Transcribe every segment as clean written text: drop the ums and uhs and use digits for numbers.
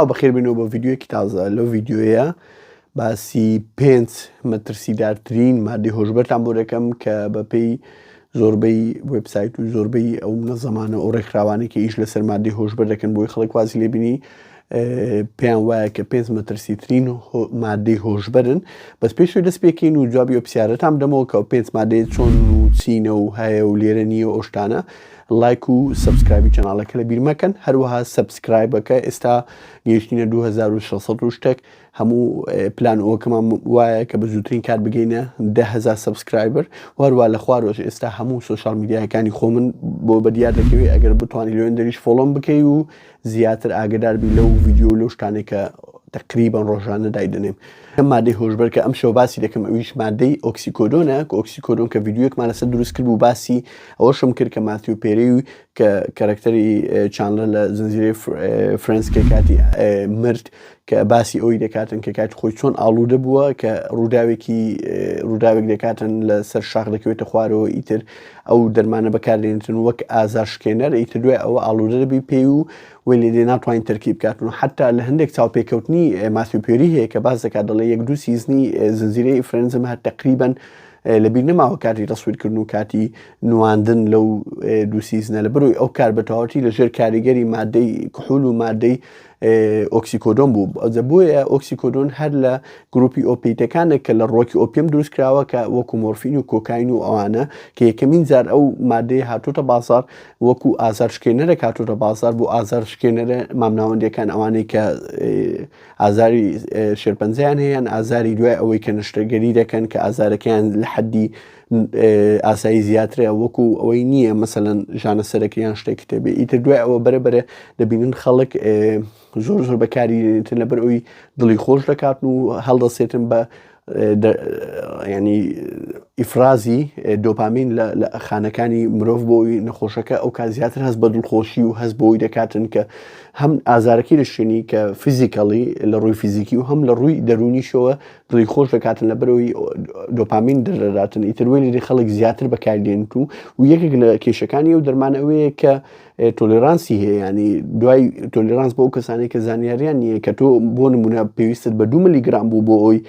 بەخێر بێنەوە بە ڤیدیۆیەکی تازە. لەو ڤیدیۆیە باسی 5 مەترسیدارترین مادەی هۆشبەرتان بۆ دەکەم کە بەپێی زۆربەی وێبسایت و زۆربەی ئەو منەظەمانە ئەو ڕێکخراوانەی کە ئیش لەسەر مادەی هۆشبەر دەکەن بۆی خەڵک وازی لێبینی پێیان وایە کە 5 مەترسیترین مادەی هۆشبەرن. بەس پێشوی دەست پێکەین و جوابی ئەو پرسیارەتان بدەمەوە کە 5 مادەی چۆن و چینە و هەیە و لێرە نییە ئەو شتانە. لایک و سەبسکرایبی چەناڵەکە لە بیر مەکەن، هەروەها سەبسکرایبەکە ئێستا گەیشتینە 2600 و شتێک. هەموو پلان ئەوەکەمان وایە کە بە زووترین کات بگەینە 10,000 سەبسکرایبەر. هەروە لە خوارەوەش ئێستا هەموو سۆشال میدیاکانی خۆ من بۆ بەدیار دەکەوێت ئەگەر بتوانانی لەوێن دەریش فۆڵۆم بکەی و زیاتر ئاگدار بی لەو ڤیدیۆ لەو شتانێک کە تقریبا ڕۆژانە دایدنێم. ئەم مادەی هۆشبەر کە ئەم شەو باسی دەکەم ئەویش مادەی ئۆکسیکۆدۆنە کە ئۆکسیکۆدۆن کە ڤیدیۆیەکمان لەسەر دروست کرد و باسی ئەوەشم کرد کە ماتیو پێرەی کە کارکتەری چانلە لە زنجیرەی فرێندز کە کاتی مرد کە باسی ئەوی دەکاتن کە کاتی خۆی چۆن ئاڵوودە بووە کە ڕووداوێک دەکاتن لە سەر شاخ دەکەوێتە خوارەوە ئیتر ئەو دەرمانە بەکاردێنێتن وەک ئازارشکێنەر ئیتر دوای ئەوە ئاڵوودە دەبی پێی و وێ لێدێ ناتوانین تەرکیب بکاتن و حتا لە هەندێک چاوپێکەوتنی ماتیو پێری هەیە کە باس دەکات دەڵێ 1-2 سیزنی زنجیرەی فرێندزم هەر تقریبا لەبیر نەماوە کاتی ڕەسوودکردن و کاتی نواندن لەو 2 سیزنە لە بەرەوەی ئەو کار بە تەواوەتی لەژێر کاریگەری مادەی کحول و مادەی ئۆکسیکۆدۆن بوو. بۆیە ئۆکسیکۆدۆن هەر لە گروپی ئۆپیتەکانە کە لە ڕۆکی ئۆپیەم دروست کراوە کە وەکو مۆرفین و کۆکاین و ئەوانە کە یەکەمین جار ئەو مادەی هاتووتە بازار وەکو ئازارشکێنەرە هاتووتە بازار بۆ ئازارشکێنەرە مامناوەندەکان ئەوانەی کە ئازاری شێرپەنجەیان هەیەن ئازاری دوای ئەوەی کە نەشتەرگەری دەکەن کە ئازارەکەیان لە حەدی ئاسایی زیاترە وەکو ئەوەی نییە مەسەلەن ژانە سەرەکییان شتێک کتێبێ. ئیتر دوای ئەوە بەرەبەرە دەبینن خەڵک زۆر بەکاریێنێتن لەبەر ئەوی دڵی خۆش دەکاتن و هەڵدەسێتن بە ینی ئیفرازی دۆپامین لە خانەکانی مرۆڤ بۆی نەخۆشەکە ئەو کا زیاتر هەست بە دڵخۆشی و هەست بۆی دەکاتن کە هەم ئازارەکەی دەشتێنی کە فیزیکەڵی لە ڕووی فیزیکی و هەم لە ڕووی دەرونیشەوە دڵی خۆش دەکاتن لە بەرەوەی دۆپامین دەرداتن. ئیتر وێ لێ خەڵک زیاتر بەکاردێنێت و یەکێک لە کێشەکانی ئەو دەرمانە ئەوەیە کە تۆلێرانسی هەیە، ینی دوای تۆلێرانس بۆ ئەو کەسانەی کە زانیاریان نییە کە تۆ بۆ نمونە پێویستت بە 2 ملیگرام بوو بۆ ئەوی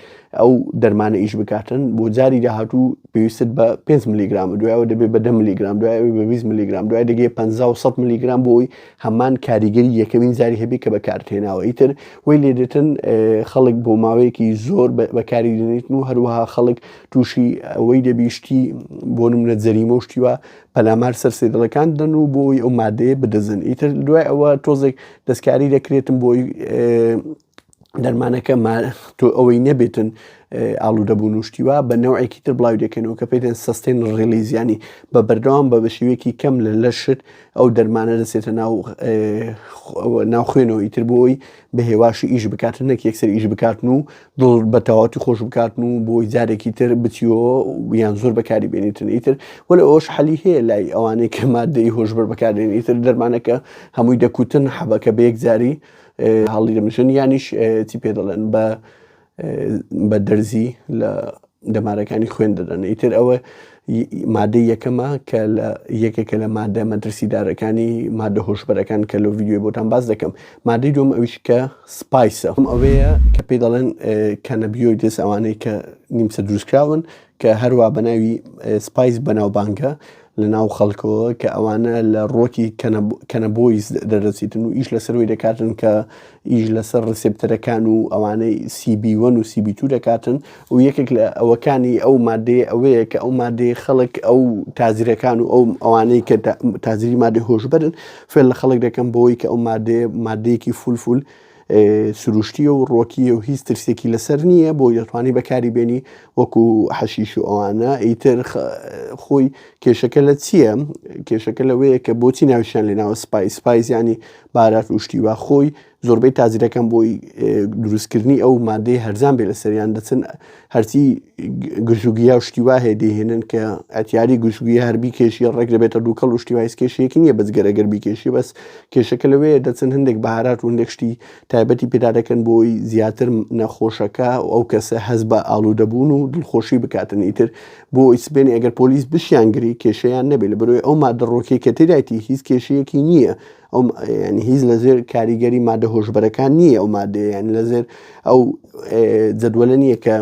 ئەو دەرمانە ئیش بکاتن بۆ جاری داهاتوو پێویستت بە 5 ملیگرام دوایەوە دەبێت بە 10 ملیگرام دوای بە 20 ملیگرام دوای دەگەی 50 و 100 ملیگرام بۆ ئەوی هەمان کاریگەری یەکەمین جاری هەبی کە بەکارهێناوە. ئیتر وی لێدێتن خەڵک بۆ ماوەیەکی زۆر بەکاری دێنێتن و هەروەها خەڵک تووشی ئەوەی دەبیشتی بۆ نمونە جەریمە و شتیوە پەلامار سەرسێدڵەکان دەن و بۆی ئەو مادەیە بدەزن. ئیتر دوای ئەوە تۆزێک دەستکاری دەکرێتن بۆی دەرمانەکە ئەوەی نەبێتن ئاڵوودەبوون و شتیوە بە نەوعێکی تر بڵاو دەکەنەوە کە پێدەن سەستێن ڕێلیزیانی بە بەردەوام بە بەشێوەیەکی کەم لە شت ئەو دەرمانە دەسێتە ناو خوێنەوە ئیتر بۆی بە هێواشی ئیش بکاتن نەک یەکسەر ئیش بکاتن و دڵ بە تەواوەتی خۆش بکاتن و بۆی جارێکی تر بچیەوە یان زۆر بەکاری بێنێتن. ئیتر وەرە ئەوش حەلی هەیە لای ئەوانەی کە مادەی هۆشبەر بەکاردێن. ئیتر دەرمانەکە هەمووی دەکوتن حەبەکە بە یەک جاری هەڵی دەمشن یانیش چی پێ دەڵێن بە دەرزی لە دەمارەکانی خوێن دەدەن. ئیتر ئەوە مادەی یەکەمە کە یەکێکە لە مادە مەترسیدارەکانی مادە هۆشبەرەکان کە لەو ڤیدیۆی بۆتان باس دەکەم. مادەی دوم ئەویش کە سپایسە، ئەوەیە کە پێی دەڵێن کەنەبیۆیدس ئەوانەی کە نیمسە دروستکراون کە هەروە بە ناوی سپایس بەناوبانگە لە ناو خەڵکەوە کە ئەوانە لە ڕۆکی کەنەبۆیز دەرەچیتن و ئیش لەسەرەوەی دەکاتن کە ئیش لەسەر ڕسێپتەرەکان و ئەوانەی CB1 و CB2 دەکاتن و یەکێک لە ئەوەکانی ئەو مادەیە ئەوەیە کە ئەو مادەی خەڵک ئەو تازیرەکان و ئەوانەی کە تازیری مادەی هۆشبەرن فێر لە خەڵک دەکەم بۆی کە ئەو مادەیەکی فول سروشتیە و ڕۆکیە و هیچ ترسێکی لەسەر نییە بۆ دەتوانی بەکاری بێنی وەکو حەشیش و ئەوانە. ئیتر خۆی کێشەکە لە چییە؟ کێشەکە لەوەیە کە بۆچی ناویشیان لێناوە سپایس ینی بارات و شتیوە خۆی زۆربەی تازیرەکان بۆی دروستکردنی ئەو مادەی هەرزان بێ لەسەریان دەچن هەرچی گژوگیا و شتیوا هەیە دەهێنن کە ئەتیاری گژوگی هەربی کێشی ڕێک دەبێتە دووکەڵ و شتیوای کێشەیەکی نییە بەجگەرەگەر بیکێشی بەس کێشەکە لەوەیە دەچن هەندێک بەهارات و هەندێک شتی تایبەتی پێدا دەکەن بۆی زیاتر نەخۆشەکە ئەو کەسە هەست بە ئاڵوودەبوون و دڵخۆشی بکاتن. ئیتر بۆ ئیسبێنی ئەگەر پۆلیس بشیانگری کێشەیان نەبێت لە بەرۆی ئەو مادە ڕۆکێک کە تێدایەتی هیچ کێشەیەکی نییە ئەو ینی هیچ لەژێر کاریگەری مادە هۆشبەرەکان نییە ئەو مادەیە یعنی لەژێر ئەو جەدوەلە نییە کە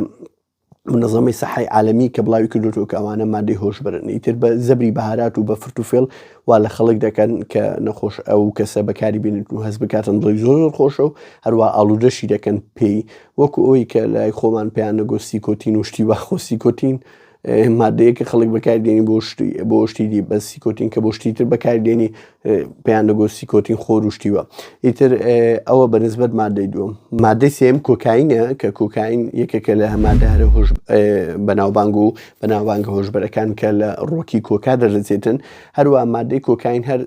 منظمەی سەحای عالەمی کە بڵاوی کردووە کە ئەوانە مادەی هۆشبەرن ئیتر بە زەبری بەهارات و بە فرتوفێڵ وا لە خەڵک دەکەن کە نەخۆش ئەو کەسە بەکاری بێنێت و هەست بکاتن دڵی زۆر زۆر خۆشە و هەروە ئاڵوودەشی دەکەن پێی وەکو ئەوی کە لای خۆمان پێیان نەگۆ سیکۆتین و شتی واخۆ سیکۆتین مادەیە کە خەڵک بەکاردێنی بۆ شتی بە سیکۆتین کە بۆ شتی تر بەکاردێنی پێیان دەگۆ سیکۆتین خۆر و شتیوە ئیتر ئەوە بەنسبەت مادەی دووەم مادەی سێم کۆکاینە کە کۆکاین یەکێکە لە هەمادەهرە بەناوبانگە هۆشبەرەکان کە لە ڕۆکی کۆکا دەرەچێتن هەروە مادەی کۆکاین هەر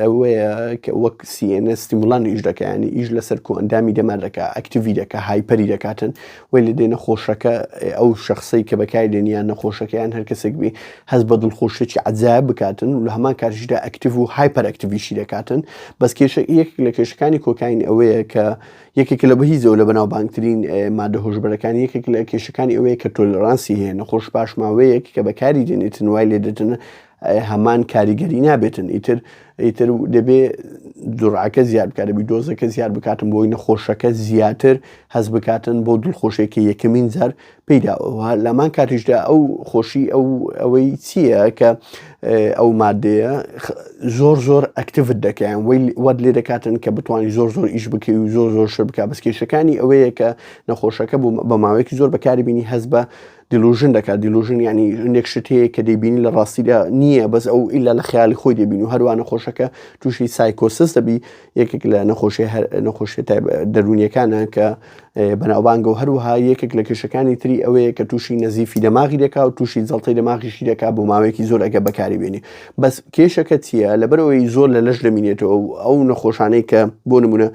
ئەوەیە کە وەک سیێنە ستیمولان ئیش دەکەیانی ئیش لەسەر کۆئەندامی دەمار دەکات ئەکتیڤی دەکات هایپەری دەکاتن وی لە دێ نەخۆشەکە ئەو شخصی کە بەکاردێنیان نەخۆشەکەیان هەر کەسێک بێ هەست بە دڵخۆشێکی عەجایب بکاتن و لە هەمان کاتیشدا ئەکتیڤ و هایپەر ئەکتیڤیشی دەکاتن بەس یەک لە کێشەکانی کۆکاین ئەوەیە کە یەکێک لە بەهیزەوە لە بەناوبانگترین مادە هۆشبەرەکانی یەکێک لە کێشەکانی ئەوەیە کە تۆلێرانسی هەیە نەخۆش پاش ماوەیەک کە بەکاری دێنێتن وای لێ دێتن هەمان کاریگەری نابێتن ئیتر دەبێ جورعەکە زیاد بکات دەبێ دۆزەکە زیاد بکاتن بۆی نەخۆشەکە زیاتر هەست بکاتن بۆ دڵخۆشێکی یەکەمین جار پێیداوە لەمان کاتیشدا ئەو خۆشی ئەوەی چییە کە ئەو مادەیە زۆر زۆر ئەکتیڤت دەکەیان وەد لێ دەکاتن کە بتوانانی زۆر زۆر ئیش بکەی و زۆر زۆر شر بکات بەس کێشەکانی ئەوەیە کە نەخۆشەکە بە ماوەیەکی زۆر بەکاری بینی هەست بە دیلوژن دەکات دیلوژن ینی هەندێک شت هەیە کە دەیبینی لە ڕاستیدا نییە بەس ئەو ئیلا لە خەیاڵی خۆی دەبینی و هەروە نەخۆشەکە تووشی سایکۆسس دەبی یەکێک لە نەخۆشی دەرونیەکانە کە بەناوبانگە و هەروەها یەکێک لە کێشەکانی تری ئەوەیە کە تووشی نەزیفی دەماغی دەکات و تووشی جەڵتەی دەماغیشی دەکات بۆ ماوەیەکی زۆر ئەگە بەکاری بێنی بەس کێشەکە چییە لەبەرەوەی زۆر لە لەش دەمینێتەوە ئەو نەخۆشانەی کە بۆ نمونە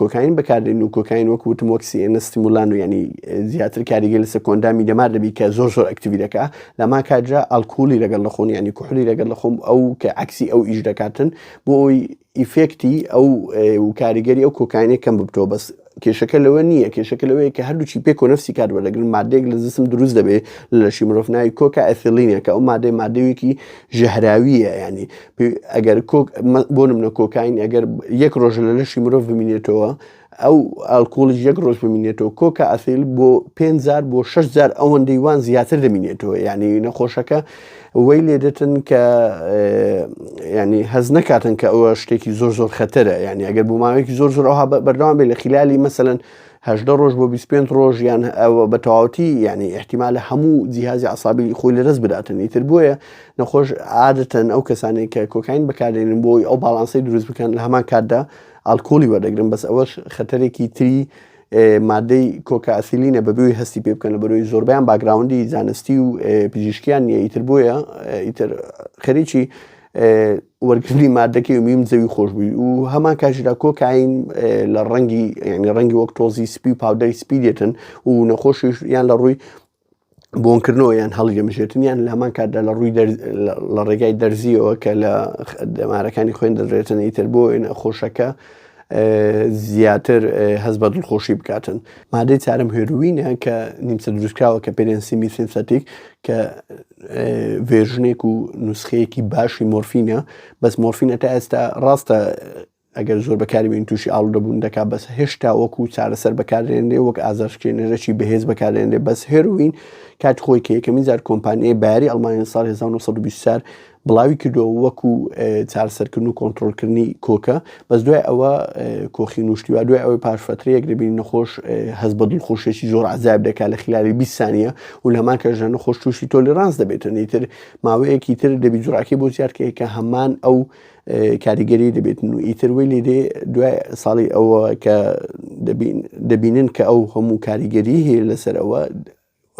کۆکاین بەکاردێن و کۆکاین وەکوتم وەک سیێنە ستیمولان و ینی زیاتر کاریگەری لەسەر کۆندامی دەمار دەبی کە زۆر زۆر ئەکتیڤی دەکات لەما کاتژا ئالکۆلی لەگەڵ لە خۆن ینی کوحولی لەگەڵ لە خۆم ئەو کە عەکسی ئەو ئیش دەکاتن بۆ ئەوی ئیفێکتی ئەو کاریگەری ئەو کۆکاینێ کەم ببتەوە بەس کێشەکە لەوە نییە کێشەکە لەوەیە کە هەردووچی پێک و نەفسی کار وەرەگرن مادەیەک لە جسم دروست دەبێت لە لەشی مرۆڤ ناوی کۆکا ئەثیلینە کە ئەو مادەیەکی ژەهراویە ینی ئەگەر بۆ نمونە کۆکاین ئەگەر یەک ڕۆژ لە لەشی مرۆڤ بمینێتەوە ئەو ئالکۆلیش یەک ڕۆژ بمینێتەوە کۆکا ئەثیل بۆ 5,000 بۆ 6,000 ئەوەندەی وان زیاتر دەمینێتەوە ینی نەخۆشەکە وەی لێ دێتن کە ینی هەز نەکاتن کە ئەوە شتێکی زۆر زۆر خەتەرە ینی ئەگەر بۆ ماوەیەکی زۆر زۆر ئەوها بەردەوام بێت لە خلالی مەسەلەن 18 ڕۆژ بۆ 25 ڕۆژ یان ئەوە بە تەواوەتی ینی احتیمالە هەموو جیهازی عەسابی خۆی لەدەست بداتن ئیتر بۆیە نەخۆش عادەتەن ئەو کەسانێک کە کۆکاین بەکاردێنن بۆی ئەو باڵانسەی دروست بکەن لە هەمان کاتدا ئالکۆلی وەردەگرن بەس ئەوەش خەتەرێکی تری مادەی کۆکا ئەسیلینە بەبێی هەستی پێ بکەن لە بەرەوەی زۆربیان باگراوندی زانستی و پزیشکیان نیە ئیتر بۆیە ئیتر خەریکی وەرگرتنی مادەکەی و میم زەوی خۆش بووی و هەمان کاتژدا کۆکاین لە ڕەنگی وەک تۆزی سپی و پاودەری سپی دێتن و نەخۆشیش یان لە ڕووی بۆنکردنەوە یان هەڵی دەمژێتن یان لە هەمان کاتدا لە ڕووی لە ڕێگای دەرزیەوە کە لە دەمارەکانی خۆیان دەدرێتن ئیتر بۆ نەخۆشەکە زیاتر هەست بە دڵخۆشی بکاتن مادەی چارەم هێروینە کە نیمچە دروستکراوە کە پێدەنسیمی سینسەتیک کە ڤێژنێک و نوسخەیەکی باشی مۆرفینە بەس مۆرفینە تا ئێستا ڕاستە ئەگەر زۆر بەکاربێن تووشی ئاڵوودەبوون دەکات بەس هێشتا وەکو چارەسەر بەکاردێنێ وەک ئازارشکێنەرەی بەهێز بەکاردێنێ بەس هێروین کات خۆی کە یەکەمین جار کۆمپانیای باری ئەڵمانی ساڵ 1920 بڵاوی کردەوە وەکو چارەسەرکردن و کۆنتڕۆلکردنی کۆکە بەس دوای ئەوە کۆخی نوشتیوە دوای ئەوەی پاشفترەیەک دەبینی نەخۆش هەست بە دڵخۆشێکی زۆر عەجایب دەکات لە خلالی 20 سانیە و لەمان کەژە نەخۆش تووشی تۆلێرانس دەبێتن ئیتر ماوەیەکی تر دەبی جوڕاکەی بۆ زیادکە کە هەمان ئەو کاریگەری دەبێتن و ئیتر وی لێدێ دوای ساڵی ئەوە کە دەبینن کە ئەو هەموو کاریگەری هەیە لەسەر ئەوە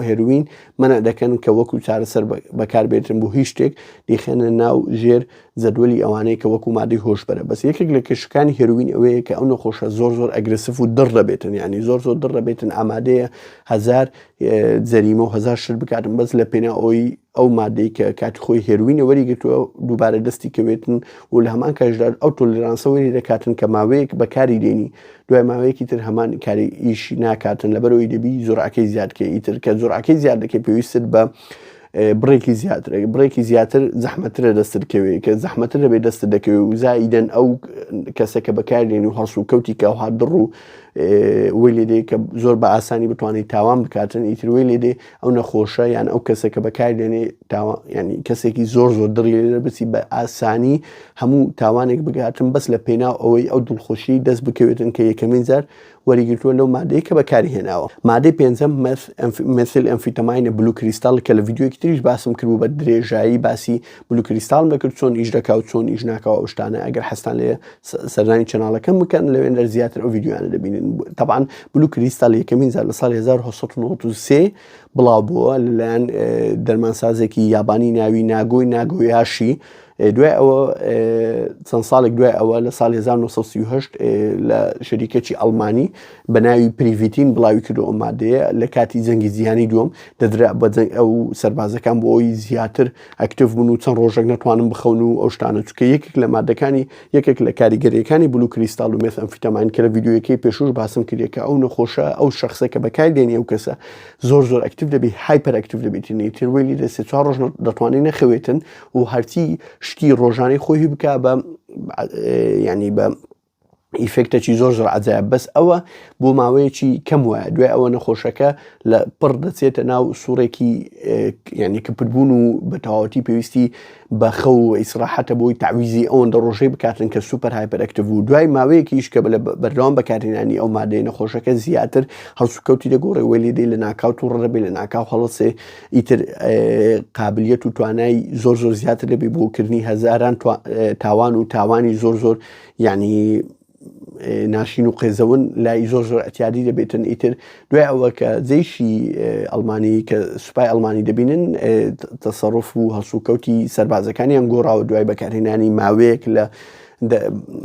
هێروین منە دەکەن کە وەکو چارەسەر بەکاربێتن بۆ هیچ شتێک دیخێنە ناو ژێر جەدوەلی ئەوانەیە کە وەکو مادەی هۆشبەرە بەس یەکێک لە کێشەکانی هێروین ئەوەیە کە ئەو نەخۆشە زۆر زۆر ئەگرسیڤ و دڕ دەبێتن ینی زۆر زۆر دڕ دەبێتن ئامادەیە 1000 جەریمە و 1000 شت بکاتن بەس لە پێناوەی ئەو مادەی کە کاتی خۆی هێروینە وەریگرتووە دووبارە دەستی کەوێتن و لە هەمان کاتژدا ئەو تۆلێرانسە وەری دەکاتن کە ماوەیەک بەکاری دێنی دوای ماوەیەکی تر هەمان کاری ئیشی ناکاتن لەبەرەوەی دەبی زۆرعەکەی زیادکە ئیتر کە زۆرعەکەی زیاد دەکەی پێویستت بە بڕێکی زیاتر زەحمەترە دەست دەکەوێت کە زەحمەتر دەبێت دەست دەکەوێت و زائیدەن ئەو کەسێکە بەکاردێنی و هەڵسو کەوتی کە هات دڕ و وی لێدێ کە زۆر بە ئاسانی بتوانێت تاوان بکاتن ئیتر وی لێدێ ئەو نەخۆشە یان ئەو کەسێکە بەکاردێنێ ینی کەسێکی زۆر دڕی لێ بچی بە ئاسانی هەموو تاوانێک بگاتن بەس لە پێناو ئەوەی ئەو دڵخۆشی دەست بکەوێتن کە یەکەمین جار وەریگرتووە لەو مادەی کە بەکاری هێناوە. مادەی پێنجەم مەثل ئەمفیتەماینە بلو کریستال کە لە ڤیدیۆیەکی تریش باسم کردبوو بە درێژایی باسی بلو کریستال دەکرد چۆن ئیش دەکا و چۆن ئیش ناکاوە ئەو شتانە ئەگەر حەستان لێ سەردانی چەناڵەکەم بکەن لەوێندەر زیاتر ئەو ڤیدیۆیانە دەبینن. طبعاً بلو کریستال یەکەمین جار لە ساڵی 1993 بڵاو بووە لەلایەن دەرمانسازێکی یابانی ناوی ناگۆیاشی. دوای ئەوە چەند ساڵێک دوای ئەوە لە ساڵی 1938 لە شەریکەکی ئەڵمانی بە ناوی پریڤیتین بڵاوی کردو ئەو مادەیە لە کاتی جەنگی جیهانی دووەم دەدرا بە ئەو سەربازەکان بۆ ئەوی زیاتر ئەکتیڤ بوون و چەند ڕۆژێک نەتوانن بخەون و ئەو شتانە چکە یەکێک لە مادەکانی یەکێک لە کاریگەریەکانی بلو کریستال و مێثەمفیتەماین کە لە ڤیدیۆیەکەی پێشوش باسم کردێت کە ئەو نەخۆشە ئەو شەخصێکە بەکاردێنی ئەو کەسە زۆر ئەکتیڤ دەبێت هایپەر ئەکتیڤ دەبێتنی تروێلی دە 3-4 ڕۆژ دەتوانین نەخەوێتن و هەرچی شتی ڕۆژانەی خۆی بکە بە ینی بە ئیفێکتێکی زۆر عەجایب بەس ئەوە بۆ ماوەیەکی کەم وایە دوای ئەوە نەخۆشەکە لە پڕ دەچێتە ناو سوورێکی ینی کەپتبوون و بە تەواوەتی پێویستی بە خەو و ئیسراحەتە بۆی تعویزی ئەوەندە ڕۆژەی بکاتن کە سوپەر هایپەر ئەکتیڤ و دوای ماوەیەکیش کە بەردەوام بەکارهێنانی ئەو مادەی نەخۆشەکە زیاتر هەڵسوکەوتی دەگۆڕێ وەی لێدەی لە ناکاو تووڕە دەبێت لە ناکاو هەڵەسێ ئیتر قابلیەت و توانای زۆر زیاتر دەبێت بۆکردنی هەزاران تاوان و تاوانی زۆر ینی ناشین و قێزەون لای زۆر ئەتیادی دەبێتن ئیتر دوای ئەوە کە جێیشی ئەڵمانی کە سوپای ئەڵمانی دەبینن تەسەڕف و هەڵسوکەوتی سەربازەکانیان گۆڕاوە دوای بەکارهێنانی ماوەیەک لە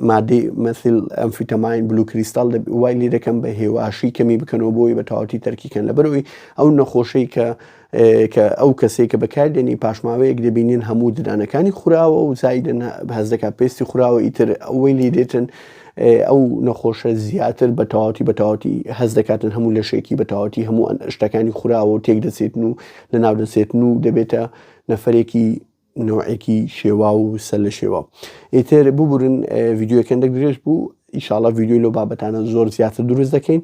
مادەی مەثل ئەمفیتەماین بلو کریستال وای لێ دەکەم بە هێواشی کەمی بکەنەوە بۆی بە تەواوەتی تەرکیکەن لەبەرەوەی ئەو نەخۆشەی کە ئەو کەسێک کە بەکاردێنی پاشماوەیەک دەبینین هەموو ددانەکانی خوراوە و زایدن هەز دەکات پێستی خوراوە ئیتر ئەوەی لێ دێتن ئەو نەخۆشە زیاتر بە تەواوەتی هەز دەکاتن هەموو لەشێکی بە تەواوەتی هەموو شتەکانی خوراوە و تێک دەچێتن و لە ناو دەچێتن و دەبێتە نەفەرێکی نوعێکی شێوا و سەر لە شێوە. ئیتر ببورن ڤیدیۆکەندێک درێژ بوو ئیشاڵە ڤیدیۆی لەو بابەتانە زۆر زیاتر دروست دەکەین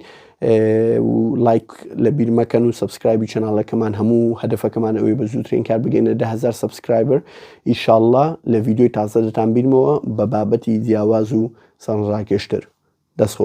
و لایک لە بیر مەکەن و سەبسکرایبی چەناڵەکەمان هەموو هەدەفەکەمان ئەوەی بە زووترین کار بگەینە 10,000 سەبسکرایبەر ئیشاڵە لە ڤیدیۆی تازە دەتان بیرمەوە بە بابەتی جیاواز و سەرنجڕاکێشتر. دەستخۆش.